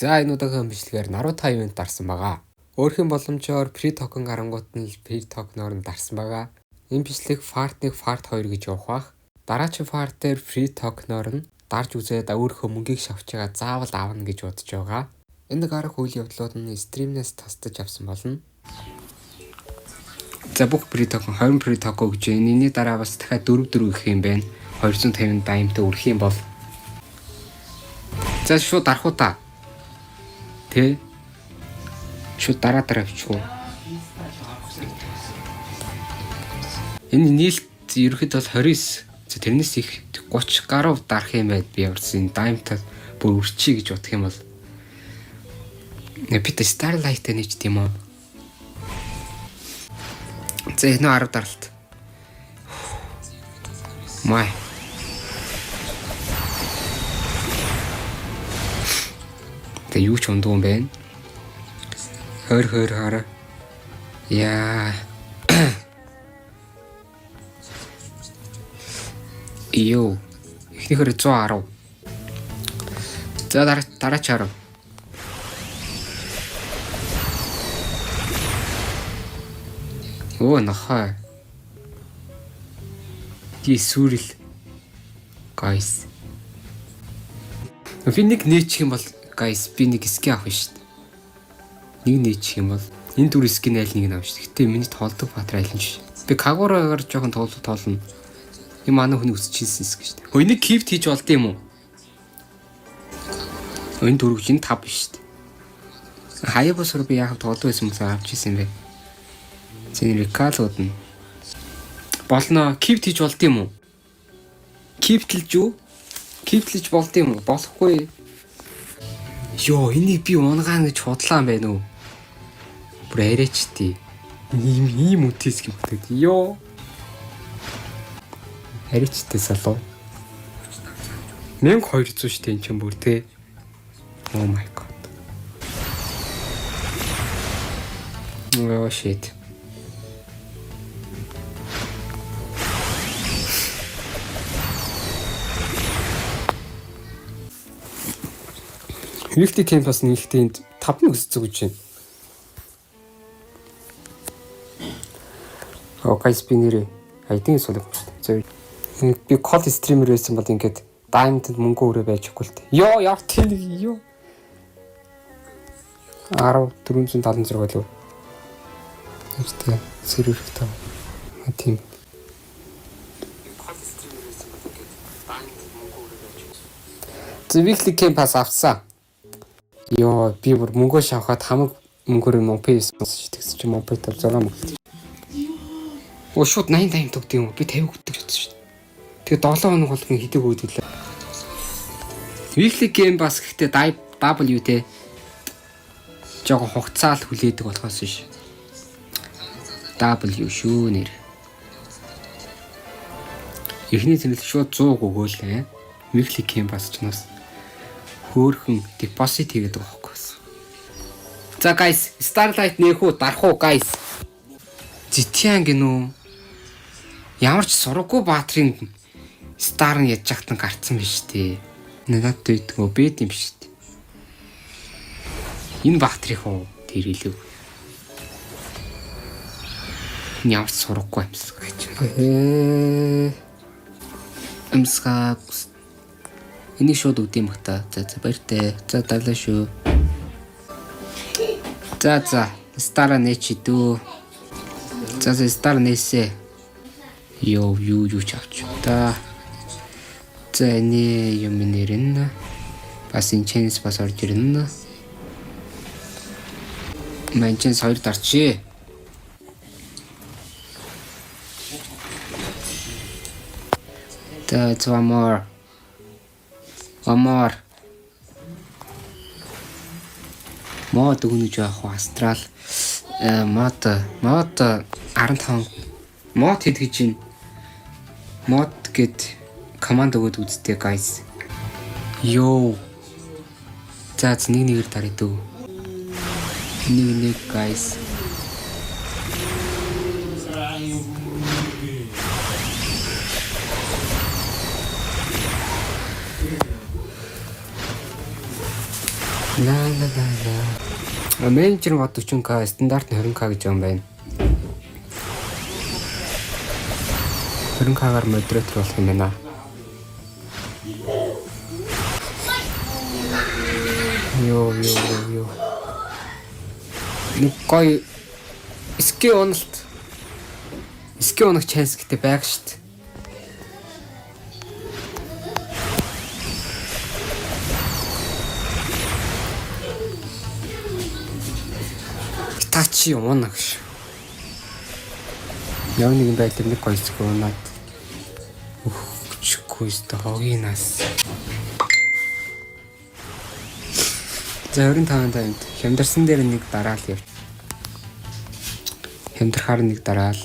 За энэ удаагийн бичлэгээр Naruto ивент дарсан байгаа. Өөрхийн боломжоор free token гарангуут нь free token-оор нь дарсан байгаа. Энэ бичлэг part 1, part 2 гэж явах бах. Дараагийн part дээр free token-оор нь дарж үзээд өөрийнхөө мөнгийг шавж байгаа заавал авна гэж бодож байгаа. Энэ гарах үйл явдлууд нь стримнээс тасдаж авсан болно. За бүх free token 20 free token гэж байна. Энэний дараа бас дахиад 4 гэх юм байна. 250 даймтай үрэх юм бол. За шууд дарах уу та. Тэ шууд дараа авчихгүй. Энэ нийлт ерөөхдөө бол 29. За тэрнээс их 30 гаруй дарах юм байд би яварсан. Даймтай бүр үрчий гэж бодох юм бол. Бид Starlight нэж тийм үү? За энэ 10 даралт. Май. Тэ юу ч ундгүй юм бэ? Хөр хараа. Яа. Йоо. Ихнийхэр 110. За дараа чарав. Оо нахаа. Дисүрэл. Guys. Би нэг нээчих юм бол guys би нэг ски авах шүү дээ. Нэг нээчих юм бол энэ түр скин айл нэг нь авах шүү дээ. Гэтэ миний тоолдог патра айлын шүү. Би Кагурагаар жоохон тоолно. Энэ манай хүний үсчихсэн скин шүү дээ. Энийг кипт хийж болд юм уу? Энэ түрүүч энэ 5 шүү дээ. Хаябасаар би яахав тоолдог байсан юм авч ирсэн юм бэ? Зэн рекалууд нь болно. Кипт хийж болд юм уу? Киптлж юу? Киптлж болд юм уу? Болохгүй. Йоо, энийг би унгаана гэж бодлаа юм байна уу? Бүр арайчтий. Ийм үтээс юм гэдэг. Йоо. Арайчтай салуу. 1200 штэ энэ ч юм бүр те. Oh my god. Oh shit. Weekly camp бас нэгтэй 5 өсөж гэж байна. Окей спинерээ хайдын сулаг шүү дээ. Би код стример байсан бол ингээд diamond мөнгө өрөө байжгүй л дээ. Йоо яг тийм юу. 1476 лөө. Тэгтээ сервертэй. Тийм. Weekly camp бас авсан. Йоо би бүр мөнгөө шавхаад хамаг мөнгөөр мөнгө хийсэн тэгс чи мөнгө тав 6 мөнгө. Оо шууд 80 төгдөг юм. Би 50 өгдөг гэсэн шүү дээ. Тэгээ 7 хоног болгон хэдэг үүдгэлээ. Weekly game бас гэхдээ W те жоо хугацаал хүлээдэг болохоос ш. W шүү нэр. Эхний зэнэл шууд 100 өгөөлээ. Weekly game бас ч нас хөөхөн депозит хийгээд байгаа байхгүй. За guys, Starlight нээх үү, дарах уу guys? Зитян гинүү. Ямар ч сураггүй баатрын стар нь яж хатан гарцсан биш үү? Надад дийдгөө бэд юм биш үү? Энэ баатрих уу тэр илүү. Ямар ч сураггүй юмсаг гэж. Амсгаа энийг шууд үдэм бах та. За баяртай. За далаа шүү. За стара нэчи дүү. За стара нэсэ. Юу ч авч та. За энэ юм нэрэн. Бас энэ чэнс бас орж ирнэ. Манчэнс 2 дарчи. За One more. Мод өгнөж явах астрал. Мод 15. Мод хэд гэж байна? Мод гэд команд өгөөд үзтээ guys. Йоо. За нэгээр дарыг дөө. Нэг guys. La la la la. Менежер мод 40k, стандарт нь 20k гэж юм байна. 20k-аар модератор болох юм байна. Йоо. Нэг гоё ски онох chance гэдэг байг шүү дээ. Тачи унагш. Яг нэгэн байдлаар нэг гойсгүй унаад. Чгүй өстө хогинаас. За 25 таймд хямдарсан дээр нэг дараал яв. Хямдрахаар нэг дараал.